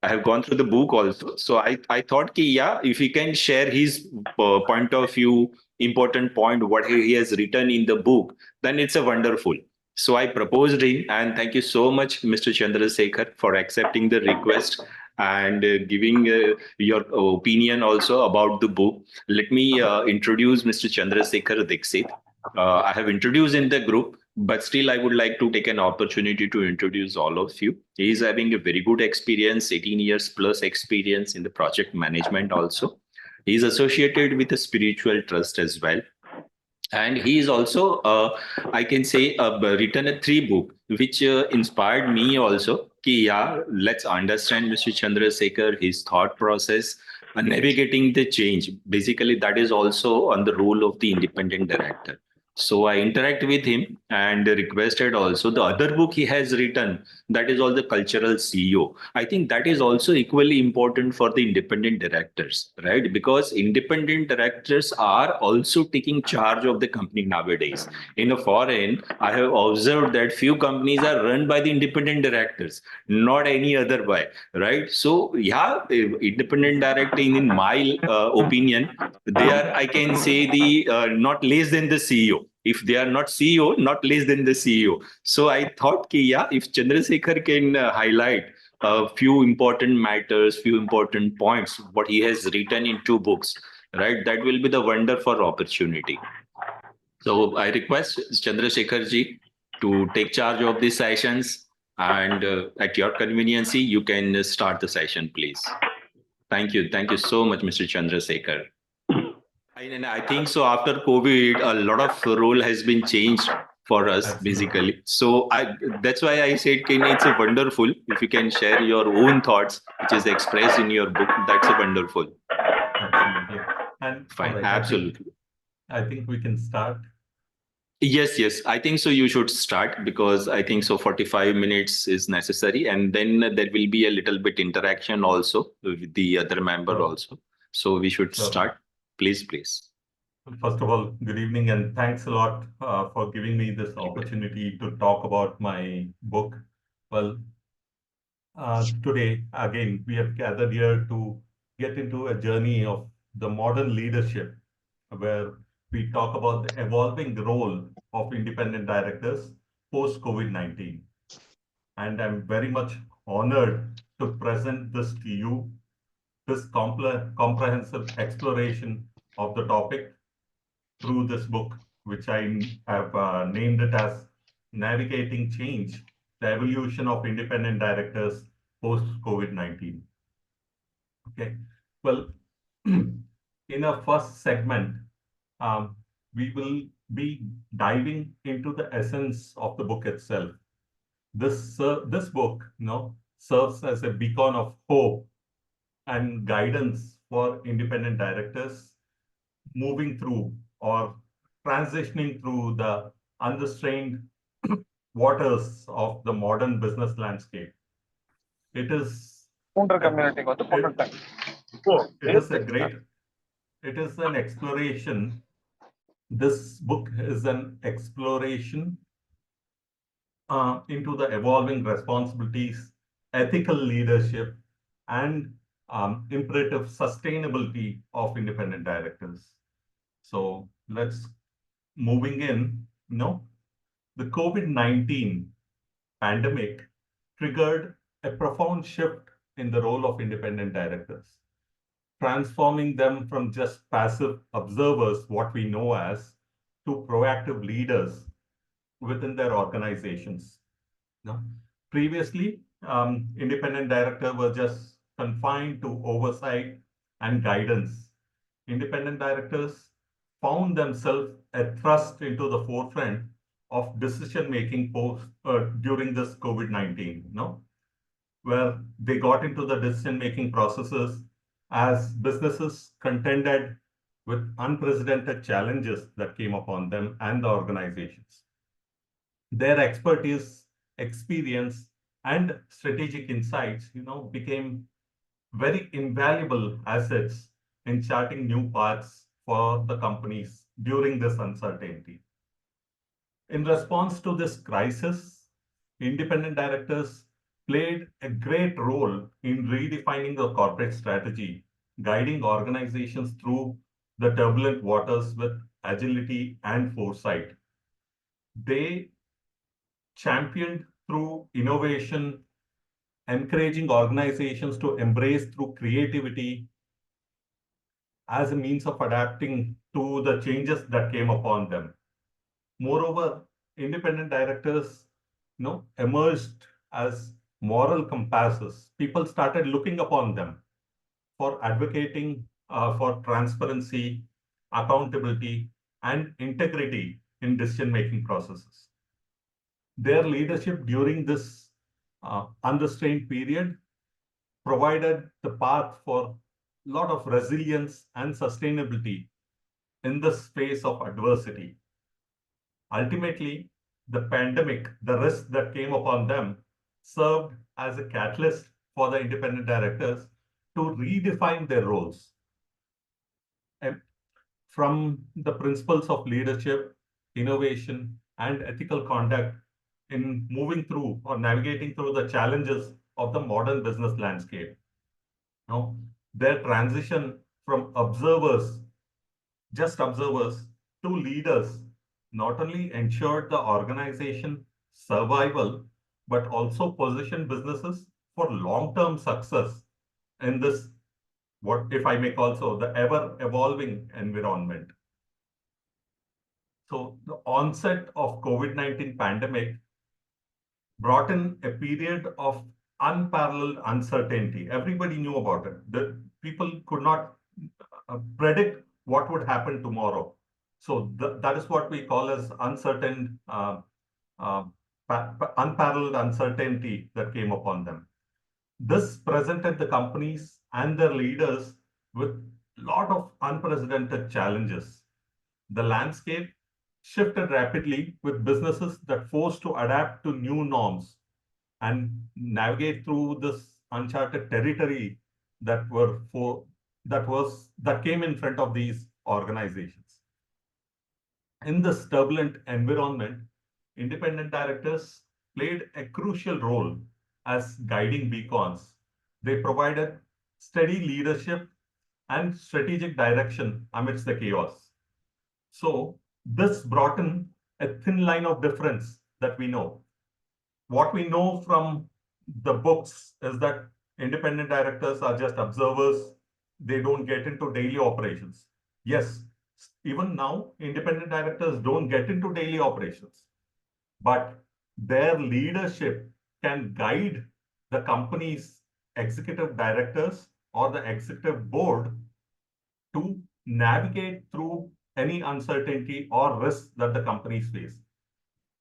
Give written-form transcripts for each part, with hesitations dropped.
I have gone through the book also. So I thought, ki, yeah, if he can share his point of view, important point, what he has written in the book, then it's a wonderful. So I proposed him, and thank you so much, Mr. Chandrasekhar, for accepting the request and giving your opinion also about the book. Let me introduce Mr. Chandrasekhar Dixit. I have introduced in the group, but still I would like to take an opportunity to introduce all of you. He is having a very good experience, 18 years plus experience in the project management also. He is associated with a spiritual trust as well, and he is also I can say written a three book which inspired me also ki, yeah, let's understand Mr. Chandrasekhar, his thought process and navigating the change. Basically that is also on the role of the independent director. So I interact with him and requested also the other book he has written, that is all the cultural CEO. I think that is also equally important for the independent directors, right? Because independent directors are also taking charge of the company nowadays. In a foreign, I have observed that few companies are run by the independent directors, not any other way, right? So yeah, independent directing, in my opinion, they are, I can say, the not less than the CEO. If they are not CEO, not less than the CEO. So I thought, ki, yeah, if Chandrasekhar can highlight a few important matters, few important points, what he has written in two books, right? That will be the wonder for opportunity. So I request Chandrasekhar ji to take charge of these sessions, and at your convenience, you can start the session, please. Thank you. Thank you so much, Mr. Chandrasekhar. And I think so after COVID, a lot of role has been changed for us Absolutely. basically. So that's why I said, Ken, it's a wonderful if you can share your own thoughts, which is expressed in your book. That's a wonderful. Absolutely. And all Fine. right, Absolutely. I think we can start. Yes, yes. I think so. You should start because I think so 45 minutes is necessary. And then there will be a little bit interaction also with the other member So, also. So we should so start. Please, please. first of all, good evening and thanks a lot for giving me this opportunity to talk about my book. Well, today, again, we have gathered here to get into a journey of the modern leadership, where we talk about the evolving role of independent directors post COVID-19. And I'm very much honored to present this to you, this comprehensive exploration of the topic through this book, which I have named it as Navigating Change, the Evolution of Independent Directors Post-COVID-19. Okay, well, in our first segment, um, we will be diving into the essence of the book itself. This book, serves as a beacon of hope and guidance for independent directors moving through or transitioning through the unrestrained waters of the modern business landscape. It is a, it, it is a great, it is an exploration. This book is an exploration into the evolving responsibilities, ethical leadership, and imperative sustainability of independent directors. So let's moving in, the COVID-19 pandemic triggered a profound shift in the role of independent directors, transforming them from just passive observers, what we know as, to proactive leaders within their organizations. No? Previously, independent directors were just confined to oversight and guidance. Independent directors found themselves thrust into the forefront of decision-making during this COVID-19, where they got into the decision-making processes as businesses contended with unprecedented challenges that came upon them and the organizations. Their expertise, experience, and strategic insights, became very invaluable assets in charting new paths for the companies during this uncertainty. In response to this crisis, independent directors played a great role in redefining the corporate strategy, guiding organizations through the turbulent waters with agility and foresight. They championed through innovation, encouraging organizations to embrace through creativity as a means of adapting to the changes that came upon them. Moreover, independent directors, emerged as moral compasses. People started looking upon them for advocating for transparency, accountability, and integrity in decision-making processes. Their leadership during this unrestrained period provided the path for a lot of resilience and sustainability in the space of adversity. Ultimately, the pandemic, the risk that came upon them, served as a catalyst for the independent directors to redefine their roles. And from the principles of leadership, innovation, and ethical conduct in moving through or navigating through the challenges of the modern business landscape. Now, their transition from just observers, to leaders not only ensured the organization survival, but also positioned businesses for long-term success in this, what if I may call so, the ever-evolving environment. So the onset of COVID-19 pandemic brought in a period of unparalleled uncertainty. Everybody knew about it. The people could not predict what would happen tomorrow. So that is what we call as uh, unparalleled uncertainty that came upon them. This presented the companies and their leaders with a lot of unprecedented challenges. The landscape shifted rapidly with businesses that forced to adapt to new norms and navigate through this uncharted territory that were for that came in front of these organizations. In this turbulent environment, independent directors played a crucial role as guiding beacons. They provided steady leadership and strategic direction amidst the chaos. So this brought in a thin line of difference that we know. What we know from the books is that independent directors are just observers. They don't get into daily operations. Yes, even now, independent directors don't get into daily operations, but their leadership can guide the company's executive directors or the executive board to navigate through any uncertainty or risk that the companies face.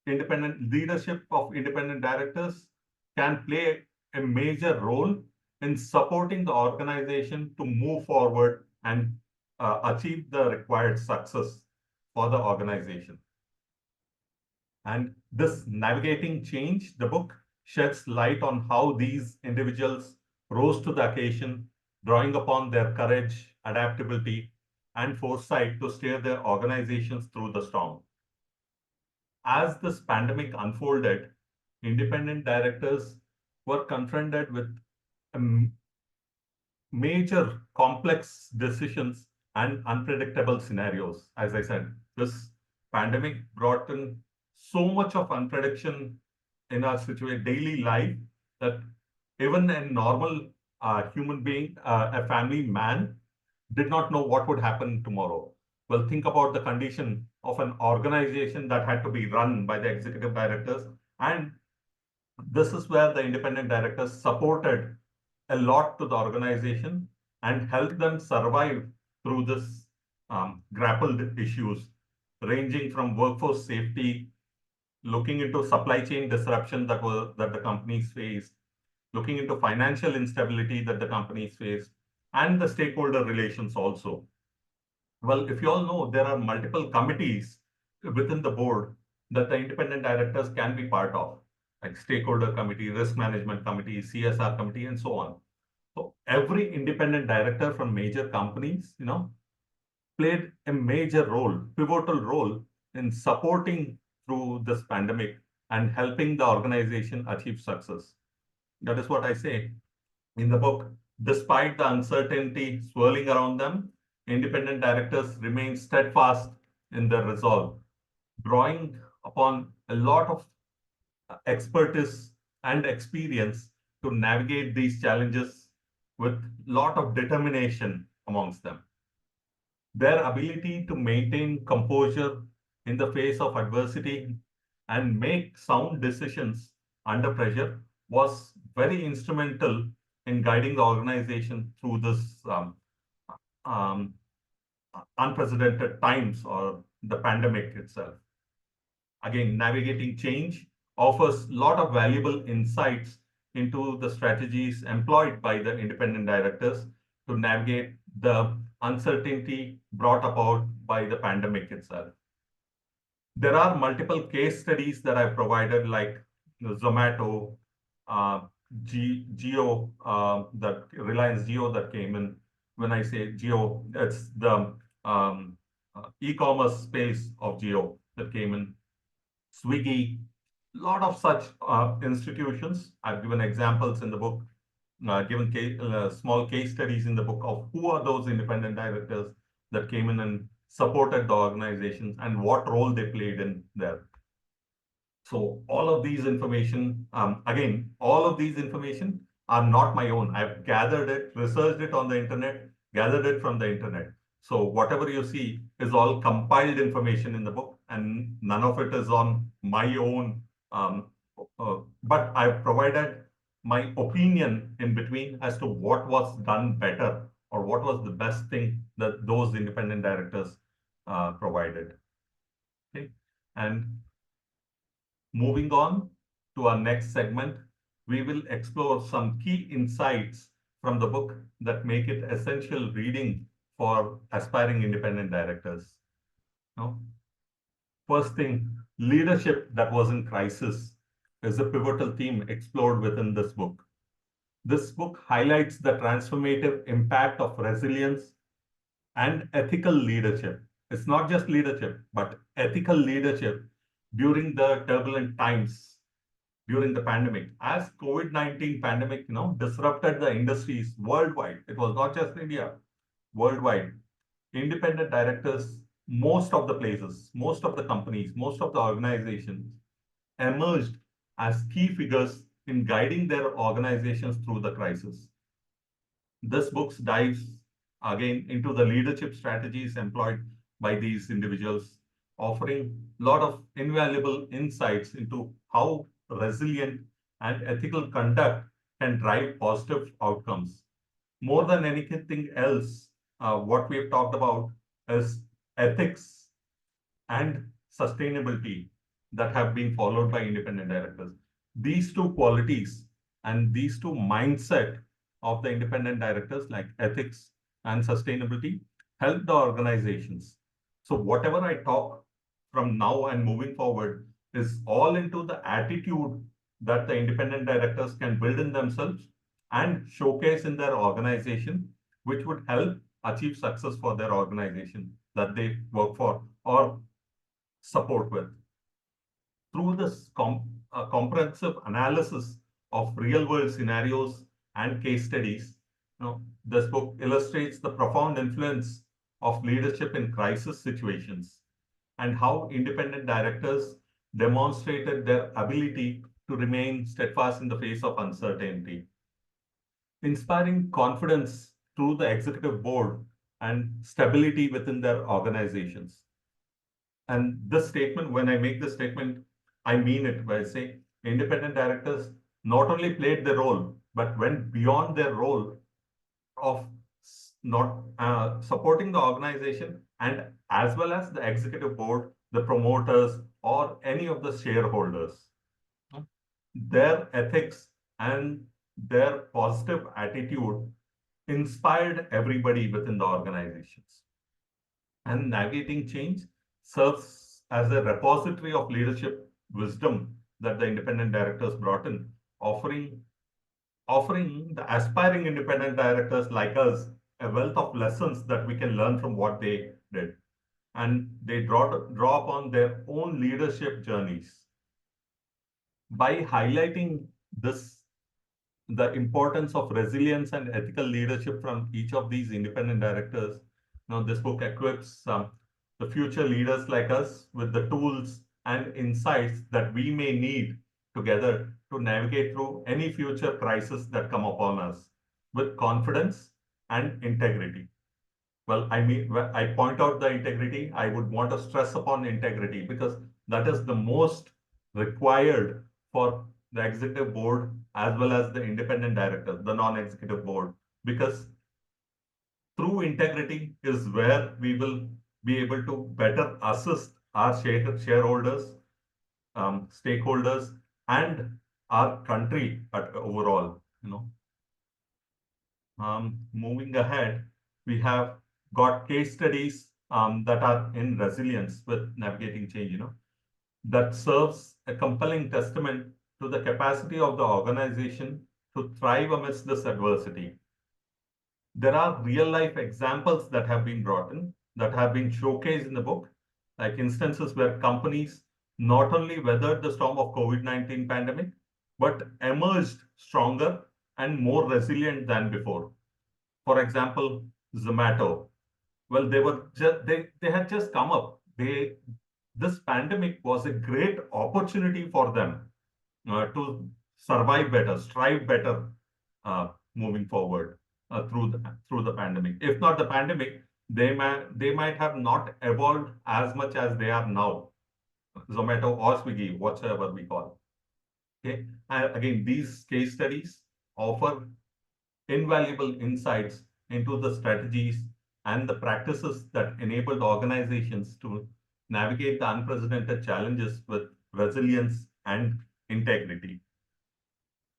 Independent leadership of independent directors can play a major role in supporting the organization to move forward and achieve the required success for the organization. And this Navigating Change, the book, sheds light on how these individuals rose to the occasion, drawing upon their courage, adaptability, and foresight to steer their organizations through the storm. As this pandemic unfolded, independent directors were confronted with major complex decisions and unpredictable scenarios. As I said, this pandemic brought in so much of unprediction in our daily life that even a normal human being, a family man, did not know what would happen tomorrow. Well, think about the condition of an organization that had to be run by the executive directors. And this is where the independent directors supported a lot to the organization and helped them survive through this grappled issues, ranging from workforce safety, looking into supply chain disruption that the companies faced, looking into financial instability that the companies faced, and the stakeholder relations also. Well, if you all know, there are multiple committees within the board that the independent directors can be part of, like stakeholder committee, risk management committee, CSR committee, and so on. So every independent director from major companies, played a major role, pivotal role in supporting through this pandemic and helping the organization achieve success. That is what I say in the book. Despite the uncertainty swirling around them, independent directors remain steadfast in their resolve, drawing upon a lot of expertise and experience to navigate these challenges with a lot of determination amongst them. Their ability to maintain composure in the face of adversity and make sound decisions under pressure was very instrumental in guiding the organization through this um, unprecedented times or the pandemic itself. Again, navigating change offers a lot of valuable insights into the strategies employed by the independent directors to navigate the uncertainty brought about by the pandemic itself. There are multiple case studies that I've provided, like Zomato, uh, Geo, that Reliance Geo that came in. When I say Geo, it's the e-commerce space of Geo that came in. Swiggy, a lot of such institutions. I've given examples in the book, given small case studies in the book of who are those independent directors that came in and supported the organizations and what role they played in there. So all of these information, again, all of these information are not my own. I've gathered it, researched it on the internet, gathered it from the internet. So whatever you see is all compiled information in the book, and none of it is on my own. But I've provided my opinion in between as to what was done better or what was the best thing that those independent directors provided. Okay, and moving on to our next segment, we will explore some key insights from the book that make it essential reading for aspiring independent directors. Now, first thing, leadership that was in crisis is a pivotal theme explored within this book. This book highlights the transformative impact of resilience and ethical leadership. It's not just leadership, but ethical leadership during the turbulent times during the pandemic. As COVID-19 pandemic, disrupted the industries worldwide. It was not just India, worldwide. Independent directors, most of the places, most of the companies, most of the organizations emerged as key figures in guiding their organizations through the crisis. This book dives again into the leadership strategies employed by these individuals, offering a lot of invaluable insights into how resilient and ethical conduct can drive positive outcomes. More than anything else, what we have talked about is ethics and sustainability that have been followed by independent directors. These two qualities and these two mindset of the independent directors, like ethics and sustainability, help the organizations. So whatever I talk from now and moving forward is all into the attitude that the independent directors can build in themselves and showcase in their organization, which would help achieve success for their organization that they work for or support with. Through this comprehensive analysis of real world scenarios and case studies, this book illustrates the profound influence of leadership in crisis situations and how independent directors demonstrated their ability to remain steadfast in the face of uncertainty, inspiring confidence through the executive board and stability within their organizations. And this statement, when I make this statement, I mean it by saying independent directors not only played their role, but went beyond their role of not supporting the organization and as well as the executive board, the promoters, or any of the shareholders. Their ethics and their positive attitude inspired everybody within the organizations. And navigating change serves as a repository of leadership wisdom that the independent directors brought in, offering the aspiring independent directors like us a wealth of lessons that we can learn from what they did. And they draw upon their own leadership journeys. By highlighting this the importance of resilience and ethical leadership from each of these independent directors. Now, this book equips the future leaders like us with the tools and insights that we may need together to navigate through any future crisis that come upon us with confidence and integrity. Well, I mean, when I point out the integrity, I would want to stress upon integrity because that is the most required for the executive board as well as the independent director, the non-executive board, because through integrity is where we will be able to better assist our shareholders, stakeholders, and our country at overall. Moving ahead, we have got case studies that are in resilience with navigating change, that serves a compelling testament to the capacity of the organization to thrive amidst this adversity. There are real life examples that have been brought in, that have been showcased in the book, like instances where companies not only weathered the storm of COVID-19 pandemic, but emerged stronger and more resilient than before. For example, Zomato. Well, they had just come up. This pandemic was a great opportunity for them to survive better, strive better, moving forward through the pandemic. If not the pandemic, they might have not evolved as much as they are now. Zomato or Swiggy, whatsoever we call. Okay, and again, these case studies offer invaluable insights into the strategies and the practices that enabled organizations to navigate the unprecedented challenges with resilience and integrity.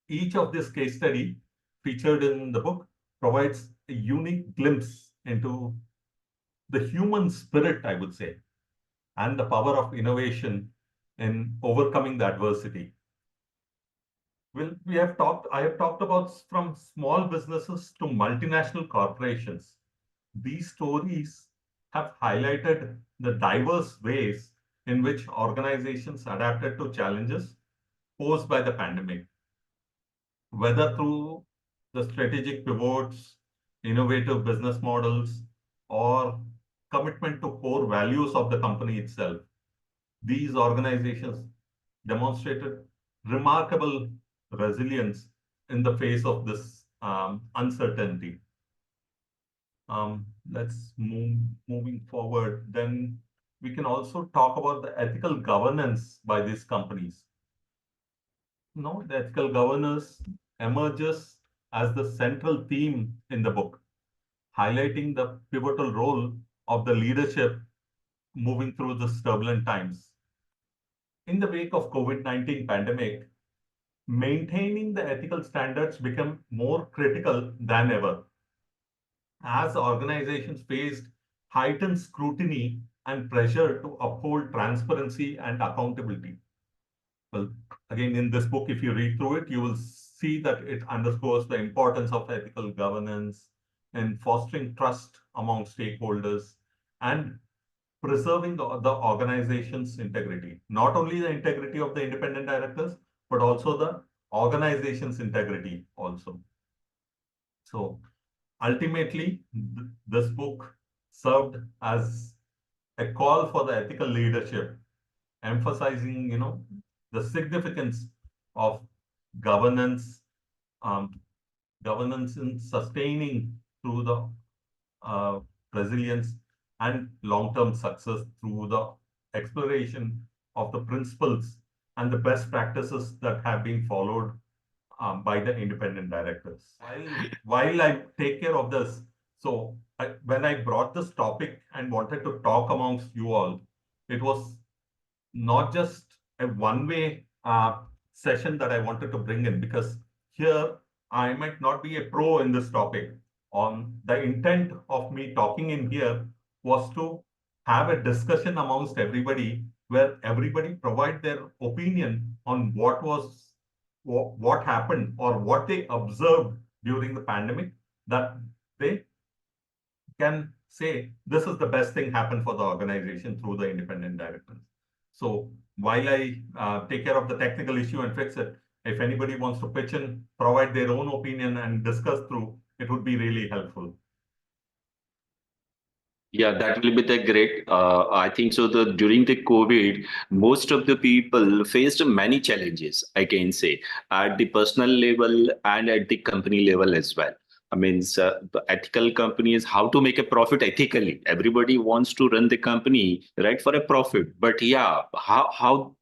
Each of this case study featured in the book provides a unique glimpse into the human spirit, I would say, and the power of innovation in overcoming the adversity. Well, I have talked about from small businesses to multinational corporations. These stories have highlighted the diverse ways in which organizations adapted to challenges posed by the pandemic, whether through the strategic pivots, innovative business models, or commitment to core values of the company itself. These organizations demonstrated remarkable resilience in the face of this uncertainty. Let's moving forward. Then we can also talk about the ethical governance by these companies. The ethical governance emerges as the central theme in the book, highlighting the pivotal role of the leadership moving through these turbulent times. In the wake of COVID-19 pandemic, maintaining the ethical standards become more critical than ever as organizations faced heightened scrutiny and pressure to uphold transparency and accountability. Well, again, in this book, if you read through it, you will see that it underscores the importance of ethical governance and fostering trust among stakeholders and preserving the organization's integrity. Not only the integrity of the independent directors, but also the organization's integrity also. So ultimately, this book served as a call for the ethical leadership, emphasizing, the significance of governance, governance in sustaining through the resilience and long-term success through the exploration of the principles and the best practices that have been followed by the independent directors. While I take care of this, so when I brought this topic and wanted to talk amongst you all, it was not just a one-way session that I wanted to bring in, because here I might not be a pro in this topic. The intent of me talking in here was to have a discussion amongst everybody where everybody provide their opinion on what happened or what they observed during the pandemic, that they can say this is the best thing happened for the organization through the independent directors. So while I take care of the technical issue and fix it, If anybody wants to pitch in, provide their own opinion and discuss through, it would be really helpful. Yeah, that will be the great. I think so. The during the COVID, most of the people faced many challenges. I can say at the personal level and at the company level as well. I mean, the ethical companies, how to make a profit ethically. Everybody wants to run the company right for a profit, but yeah, how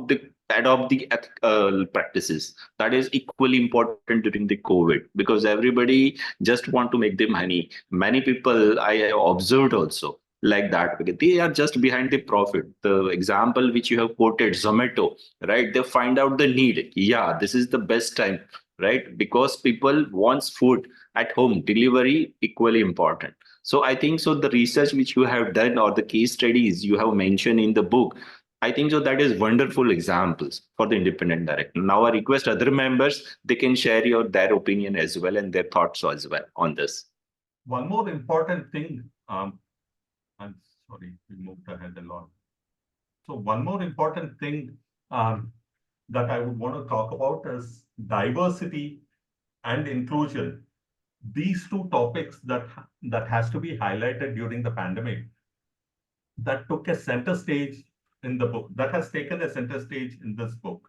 they adopt the ethical practices, that is equally important during the COVID, because everybody just want to make the money. Many people I have observed also like that, because they are just behind the profit. The example which you have quoted, Zomato, right? They find out the need. Yeah, this is the best time, right? Because people wants food at home. Delivery equally important. So I think so. The research which you have done or the case studies you have mentioned in the book, I think so that is wonderful examples for the independent director. Now I request other members, they can share their opinion as well and their thoughts as well on this. One more important thing, I'm sorry, we moved ahead a lot. So one more important thing that I would want to talk about is diversity and inclusion. These two topics that has to be highlighted during the pandemic, that took a center stage in the book, that has taken a center stage in this book.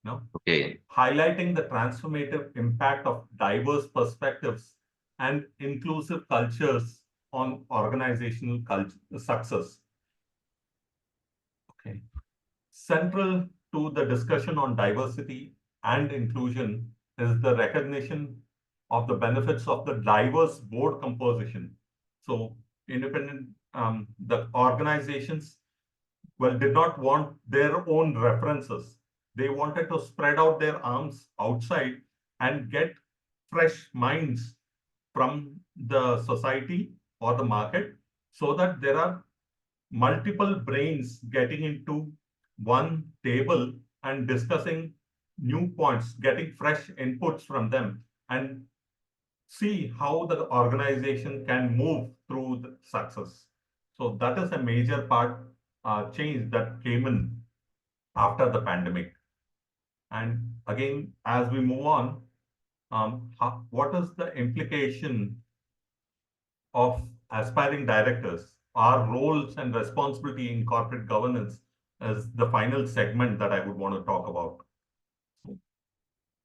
No? Okay. Highlighting the transformative impact of diverse perspectives and inclusive cultures on organizational success. Okay. Central to the discussion on diversity and inclusion is the recognition of the benefits of the diverse board composition. So the organizations, well, did not want their own references. They wanted to spread out their arms outside and get fresh minds from the society or the market, so that there are multiple brains getting into one table and discussing new points, getting fresh inputs from them, and see how the organization can move through the success. So that is a major part change that came in after the pandemic. And again, as we move on, what is the implication of aspiring directors? Our roles and responsibility in corporate governance is the final segment that I would want to talk about.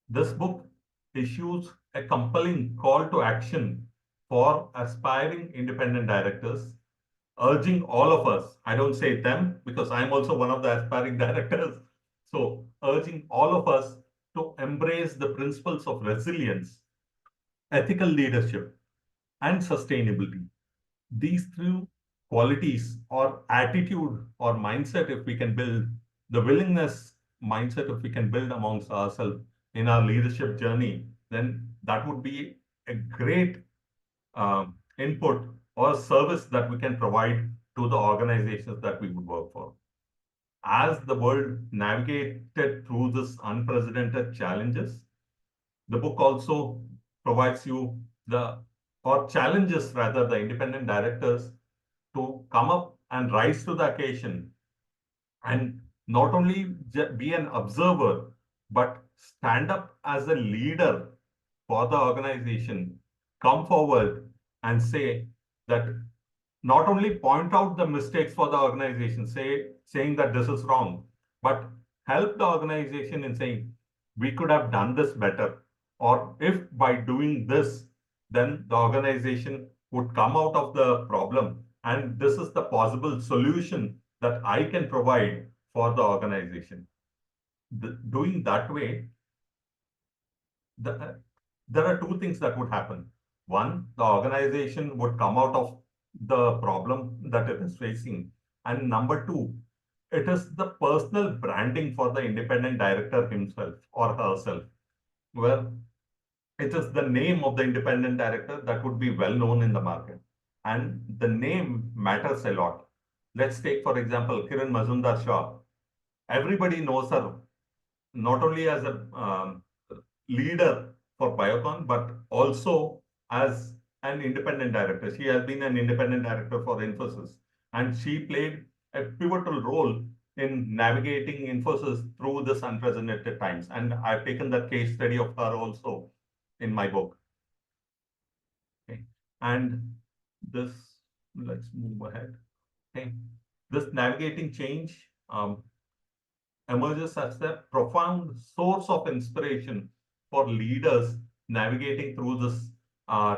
This book issues a compelling call to action for aspiring independent directors, urging all of us, I don't say them because I'm also one of the aspiring directors, so urging all of us to embrace the principles of resilience, ethical leadership, and sustainability. These three qualities or attitude or mindset, if we can build the willingness mindset, if we can build amongst ourselves in our leadership journey, then that would be a great input or service that we can provide to the organizations that we would work for. As the world navigated through this unprecedented challenges, the book also provides you the, or challenges rather, the independent directors to come up and rise to the occasion and not only be an observer, but stand up as a leader for the organization, come forward and say that, not only point out the mistakes for the organization, saying that this is wrong, but help the organization in saying, we could have done this better. Or if by doing this, then the organization would come out of the problem. And this is the possible solution that I can provide for the organization. Doing that way, there are two things that would happen. One, the organization would come out of the problem that it is facing. And number two, it is the personal branding for the independent director himself or herself, where it is the name of the independent director that would be well known in the market. And the name matters a lot. Let's take, for example, Kiran Mazumdar Shaw. Everybody knows her not only as a leader for Biocon, but also as an independent director. She has been an independent director for Infosys, and she played a pivotal role in navigating Infosys through this unprecedented times. And I've taken that case study of her also in my book. Okay. And this, let's move ahead. Okay. This navigating change emerges as a profound source of inspiration for leaders navigating through this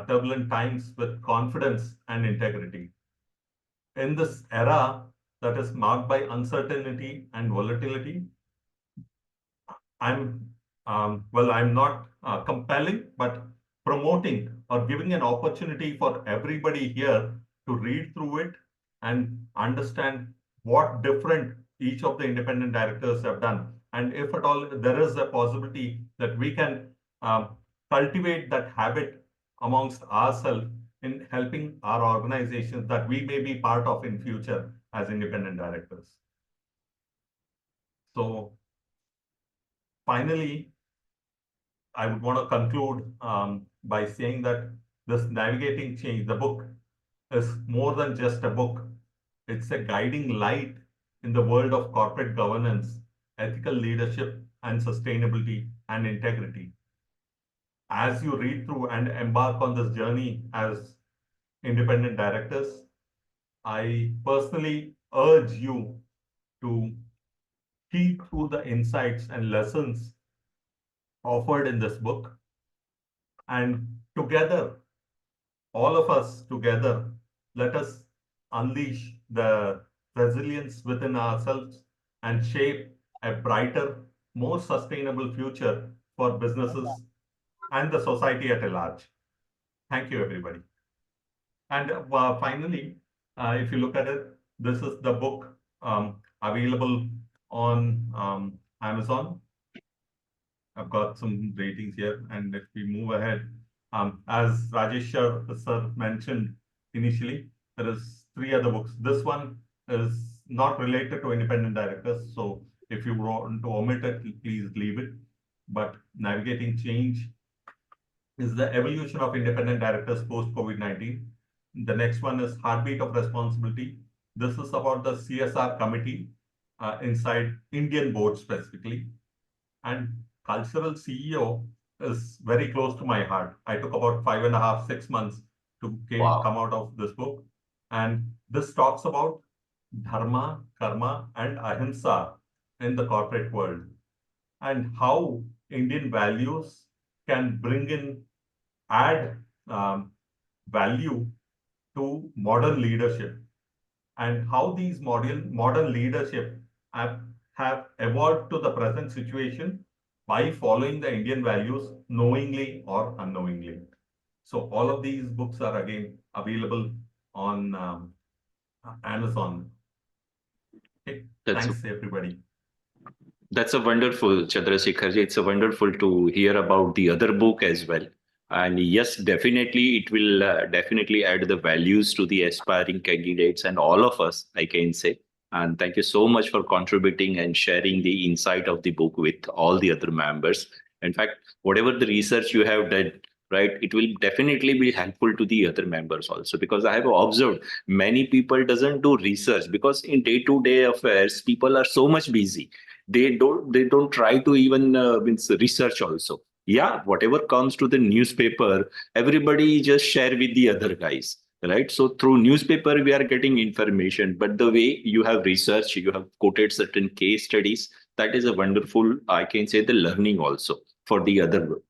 turbulent times with confidence and integrity. In this era that is marked by uncertainty and volatility, I'm not compelling, but promoting or giving an opportunity for everybody here to read through it and understand what different each of the independent directors have done. And if at all there is a possibility that we can um, cultivate that habit amongst ourselves in helping our organizations that we may be part of in future as independent directors. So finally, I would want to conclude by saying that this navigating change, the book, is more than just a book. It's a guiding light in the world of corporate governance, ethical leadership, and sustainability and integrity. As you read through and embark on this journey as independent directors, I personally urge you to heed through the insights and lessons offered in this book, and together, all of us together, let us unleash the resilience within ourselves and shape a brighter, more sustainable future for businesses and the society at large. Thank you, everybody. And finally, if you look at it, this is the book available on Amazon. I've got some ratings here. And if we move ahead, as Rajesh sir mentioned initially, there is 3 other books. This one is not related to independent directors. So if you want to omit it, please leave it. But Navigating Change is the evolution of independent directors post-COVID-19. The next one is Heartbeat of Responsibility. This is about the CSR committee inside Indian board specifically. And cultural CEO is very close to my heart. I took about 5.5, 6 months to come out of this book. And this talks about dharma, karma, and ahimsa in the corporate world, and how Indian values can add value to modern leadership, and how these modern leadership have evolved to the present situation by following the Indian values knowingly or unknowingly. So all of these books are again available on Amazon. Okay. Thanks, everybody. That's a wonderful, Chandrasekharji. It's a wonderful to hear about the other book as well. And yes, definitely, it will definitely add the values to the aspiring candidates and all of us, I can say. And thank you so much for contributing and sharing the insight of the book with all the other members. In fact, whatever the research you have done, right, it will definitely be helpful to the other members also, because I have observed many people doesn't do research because in day-to-day affairs, people are so much busy. They don't try to even means research also. Yeah, whatever comes to the newspaper, everybody just share with the other guys, right? So through newspaper we are getting information, but the way you have researched, you have quoted certain case studies, that is a wonderful, I can say, the learning also for the other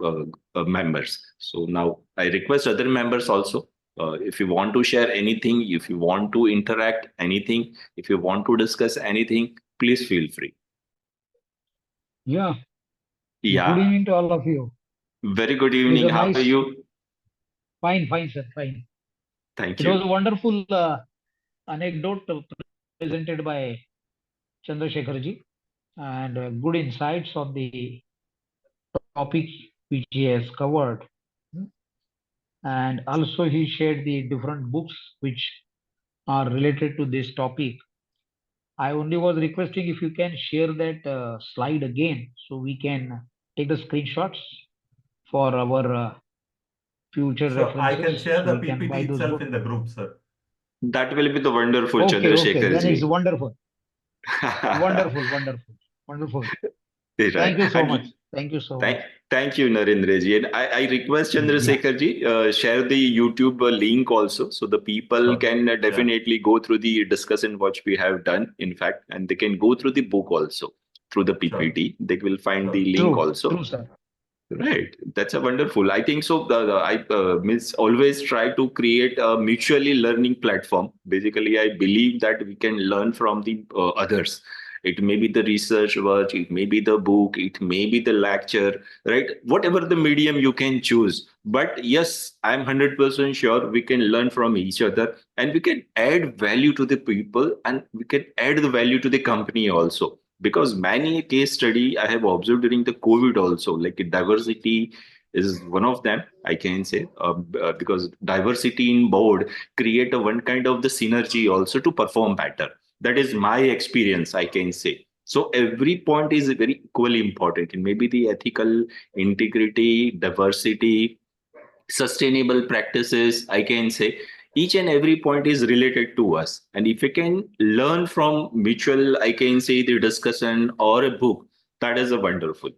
members. So now I request other members also, if you want to share anything, if you want to interact anything, if you want to discuss anything, please feel free. Yeah. Yeah. Good evening to all of you. Very good It was evening. a How are nice, you? fine, sir, fine. Thank It was you. a wonderful anecdote presented by Chandrasekharji, and good insights on the topic which he has covered. Hmm. And also he shared the different books which are related to this topic. I only was requesting if you can share that slide again so we can take the screenshots for our future Sure, I references can share so the we can buy PPT those itself books. in the group, sir. That will be the wonderful, Okay, then it's Chandrasekharji. wonderful. Wonderful, wonderful, wonderful. Right. Thank you so much. And Thank you so thank, much. thank you, Narendra ji. And I request Yeah, Chandrasekhar ji, share the YouTube link also so the people Sure. can Yeah, definitely go through the discussion what we have done, in fact, and they can go through the book also through the sure, PPT. They will find sure. the link true, also. true, sir. Right. That's a wonderful. I think so. I means always try to create a mutually learning platform. Basically, I believe that we can learn from the others. It may be the research work, it may be the book, it may be the lecture, right? Whatever the medium you can choose. But yes, I'm 100% sure we can learn from each other and we can add value to the people and we can add the value to the company also, because many case study I have observed during the COVID also, like diversity is one of them. I can say because diversity in board create a one kind of the synergy also to perform better. That is my experience. I can say. So every point is very equally important, and maybe the ethical integrity, diversity, sustainable practices, I can say each and every point is related to us, and if we can learn from mutual, I can say the discussion or a book, that is a wonderful.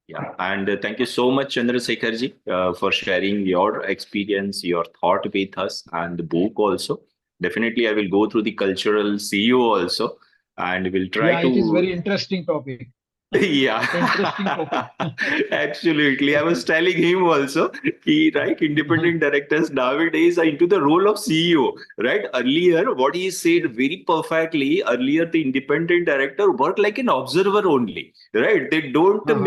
Yeah, and thank you so much, Chandrasekhar ji, for sharing your experience, your thought with us, and the book also. Definitely, I will go through the cultural CEO also, and will try Yeah, it is to. very interesting topic. Interesting topic. Yeah, absolutely. I was telling him also, right, independent directors nowadays are into the role of CEO, right? Earlier, what he said very perfectly, earlier the independent director worked like an observer only, right? They don't Uh-huh.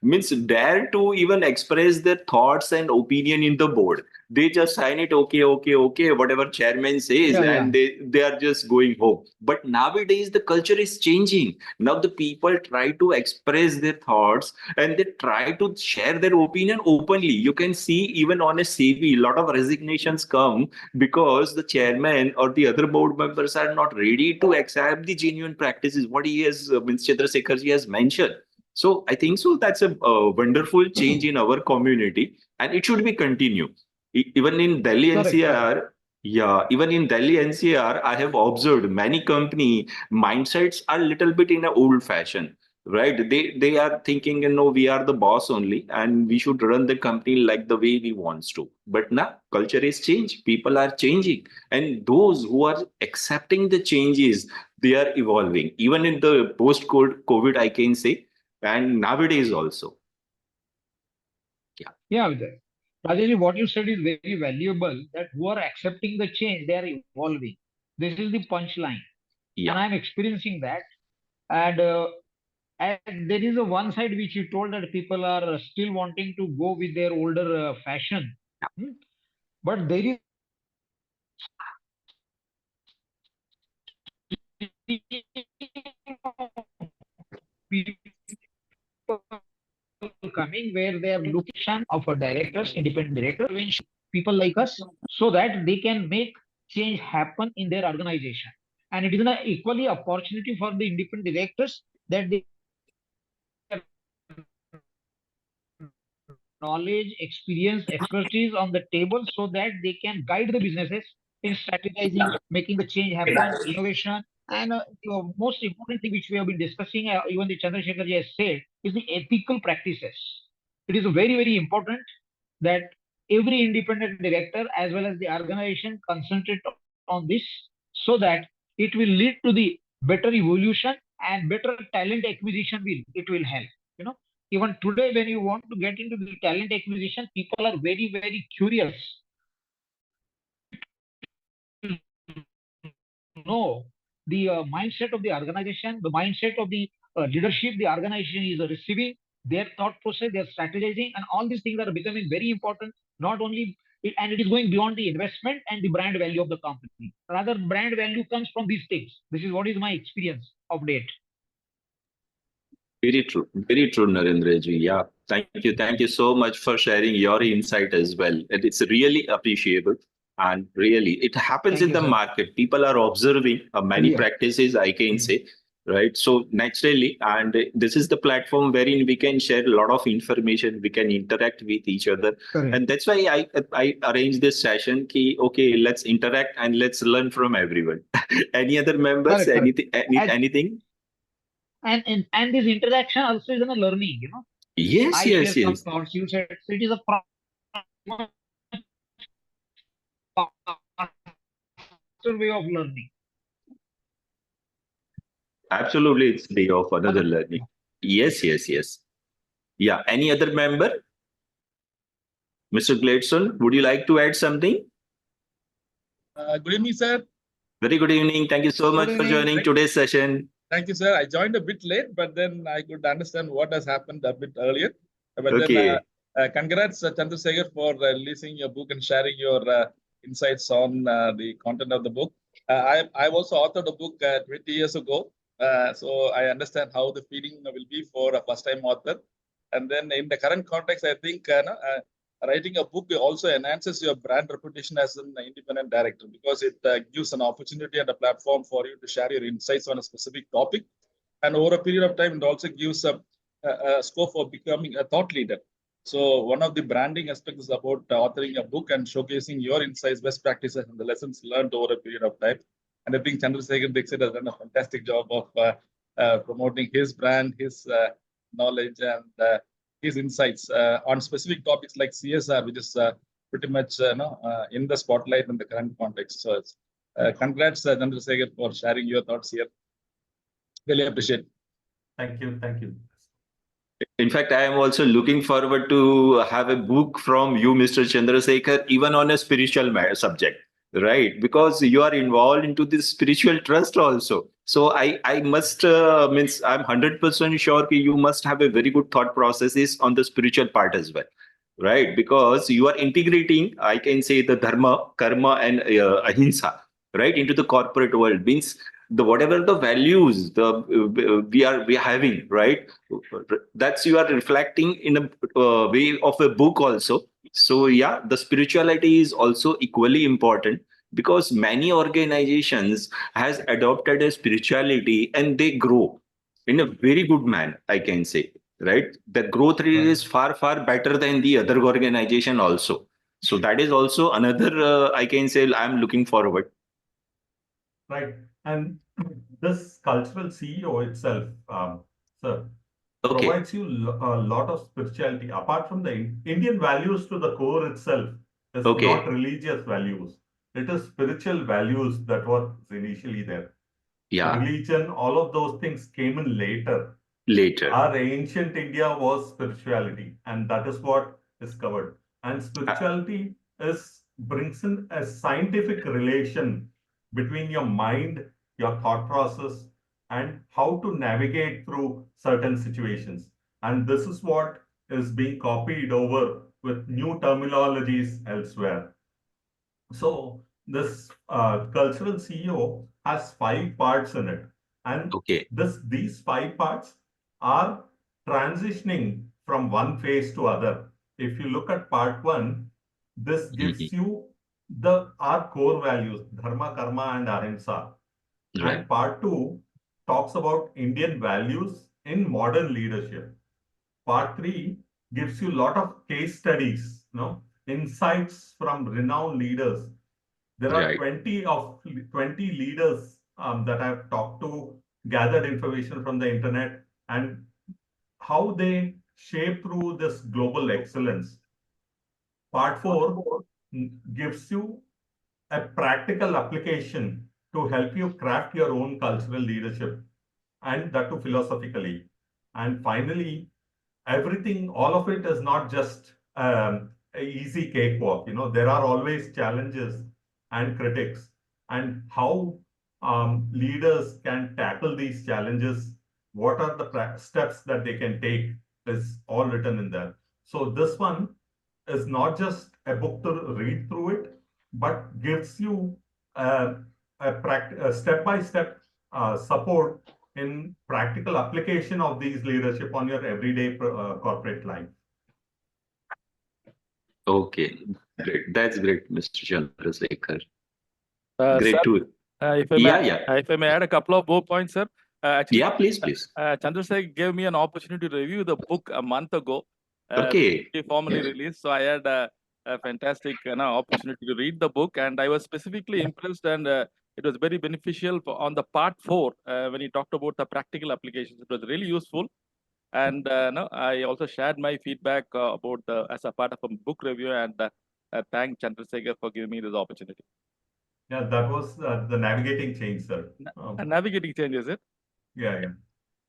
means dare to even express their thoughts and opinion in the board. They just sign it, okay, okay, okay, whatever chairman says, Yeah, yeah. and they are just going home. But nowadays, the culture is changing. Now the people try to express their thoughts and they try to share their opinion openly. You can see even on a CV, a lot of resignations come because the chairman or the other board members are not ready to accept the genuine practices. What he has, Mr. Chandrasekharji has mentioned. So I think so. That's a wonderful change in our community, and it should be continued. Even in Delhi Correct, correct. NCR, yeah, even in Delhi NCR, I have observed many company mindsets are little bit in a old fashion, right? They are thinking, we are the boss only and we should run the company like the way we wants to. But now culture is changed, people are changing, and those who are accepting the changes, they are evolving even in the post COVID, I can say, and nowadays also. Yeah. Yeah, Rajesh, what you said is very valuable that who are accepting the change, they are evolving. This is the punchline. And Yeah. I'm experiencing that. And there is a one side which you told that people are still wanting to go with their older fashion. Hmm? But there is people coming where they are looking of a directors, independent director, people like us, so that they can make change happen in their organization. And it is an equally opportunity for the independent directors that they knowledge, experience, expertise on the table so that they can guide the businesses in strategizing, making the change happen, innovation. And the most important thing which we have been discussing, even the Chandrasekhar ji has said, is the ethical practices. It is very, very important that every independent director as well as the organization concentrate on this so that it will lead to the better evolution and better talent acquisition it will help. You know, even today when you want to get into the talent acquisition, people are very, very curious know the mindset of the organization, the mindset of the leadership the organization is receiving, their thought process, their strategizing, and all these things are becoming very important. Not only and it is going beyond the investment and the brand value of the company. Rather, brand value comes from these things. This is what is my experience of date. Very true, Narendra ji. Yeah, thank you so much for sharing your insight as well. And it's really appreciable. And really, it happens Thank in you, the sir. market. People are observing many Yeah. practices, I can Yeah. say, right? So naturally, and this is the platform wherein we can share a lot of information, we can interact with each other. Correct. And that's why I arranged this session ki, okay, let's interact and let's learn from everyone. Any other members, Correct. anything? And this interaction also is in a learning, Yes, I share yes, some yes. thoughts, you said, so it is a faster way of learning. Absolutely, it's day of another Hello? learning. Yes, yes, yes. Yeah. Any other member? Mr. Gladson, would you like to add something? Good evening, sir. Very good evening. Thank you so Good much for evening. joining today's session. Thank you, sir. I joined a bit late, but then I could understand what has happened a bit earlier. But then, Okay. congrats, Chandrasekhar, for releasing your book and sharing your insights on the content of the book. I also authored a book 20 years ago, so I understand how the feeling will be for a first-time author. And then, in the current context, I think writing a book also enhances your brand reputation as an independent director, because it gives an opportunity and a platform for you to share your insights on a specific topic. And over a period of time, it also gives a scope for becoming a thought leader. So one of the branding aspects is about authoring a book and showcasing your insights, best practices, and the lessons learned over a period of time. And I think Chandrasekhar Dixit has done a fantastic job of promoting his brand, his knowledge, and his insights on specific topics like CSR, which is pretty much in the spotlight in the current context. So, congrats, Chandrasekhar, for sharing your thoughts here. Really appreciate it. Thank you. Thank you. In fact, I am also looking forward to have a book from you, Mr. Chandrasekhar, even on a spiritual subject, right? Because you are involved into this spiritual trust also. So I must means I'm 100% sure that you must have a very good thought processes on the spiritual part as well, right? Because you are integrating, I can say, the dharma, karma, and ahimsa, right, into the corporate world. Means the whatever the values we are having, right, that's you are reflecting in a way of a book also. So yeah, the spirituality is also equally important, because many organizations has adopted a spirituality and they grow in a very good manner, I can say, right? The growth rate is far better than the other organization also. So that is also another I can say I'm looking forward. Right. And this cultural CEO itself, sir, Okay. provides you a lot of spirituality. Apart from the Indian values to the core itself is Okay. not religious values. It is spiritual values that was initially there. Yeah. Religion, all of those things came in later. Later. Our ancient India was spirituality, and that is what is covered. And spirituality brings in a scientific relation between your mind, your thought process, and how to navigate through certain situations. And this is what is being copied over with new terminologies elsewhere. So this cultural CEO has 5 parts in it, and Okay. these 5 parts are transitioning from one phase to other. If you look at part 1, this gives you our core values: dharma, karma, and ahimsa. Right. And part 2 talks about Indian values in modern leadership. Part 3 gives you a lot of case studies, insights from renowned leaders. There are Right. 20 leaders that I've talked to, gathered information from the internet, and how they shape through this global excellence. Part 4 gives you a practical application to help you craft your own cultural leadership, and that too philosophically. And finally, all of it is not just an easy cakewalk. There are always challenges and critics, and how leaders can tackle these challenges, what are the steps that they can take, is all written in there. So this one is not just a book to read through it, but gives you a step-by-step support in practical application of these leadership on your everyday corporate life. Okay. Great. That's great, Mr. Chandrasekhar. Sir, Great too. if I Yeah, may, yeah. if I may add a couple of more points, sir. Actually, Yeah, please. Chandrasekhar gave me an opportunity to review the book a month ago. Okay. He formally released, so I had a fantastic opportunity to read the book, and I was specifically impressed, and it was very beneficial on the part 4 when he talked about the practical applications. It was really useful, and I also shared my feedback about as a part of a book review, and thank Chandrasekhar for giving me this opportunity. Yeah, that was the navigating change, sir. Navigating change, is it? Yeah.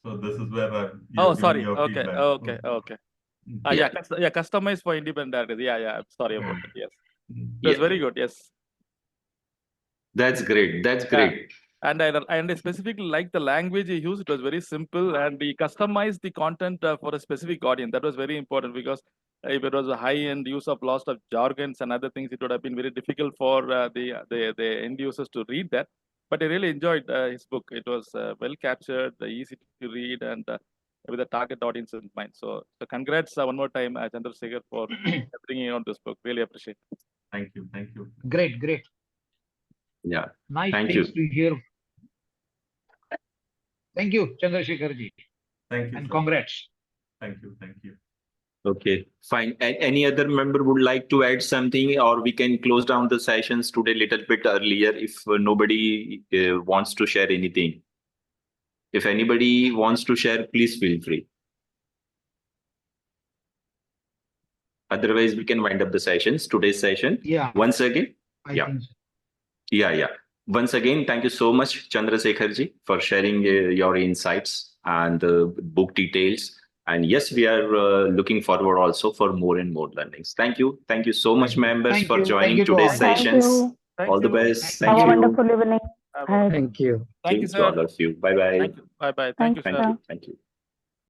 So this is where Oh, you're giving sorry. your Okay. feedback. Okay. Yeah. Customized for independent directors. Yeah. I'm sorry about that. Yes. Yeah. That's very good. Yes. That's great. Yeah. And I specifically like the language he used. It was very simple, and he customized the content for a specific audience. That was very important, because if it was a high-end use of lots of jargons and other things, it would have been very difficult for the end users to read that. But I really enjoyed his book. It was well captured, easy to read, and with a target audience in mind. So congrats one more time, Chandrasekhar, for bringing on this book. Really appreciate it. Thank you. Great. Yeah. Nice Thank things you. to hear. Thank you, Chandrasekhar ji. Thank you, And sir. congrats. Thank you. Okay, fine. Any other member would like to add something, or we can close down the sessions today a little bit earlier if nobody wants to share anything. If anybody wants to share, please feel free. Otherwise, we can wind up the today's session. Yeah. Once again. I think so. Yeah. Once again, thank you so much, Chandrasekhar ji, for sharing your insights and book details. And yes, we are looking forward also for more and more learnings. Thank you. Thank you so much, members, Thank for you. joining Thank you to today's all. sessions. Thank All the you. best. Thank Thank you. you. Wonderful evening. Thank you. Thank you, To all sir. of you. Bye-bye. Thank you. Bye. Thank you, Thanks, sir. sir. Thank you.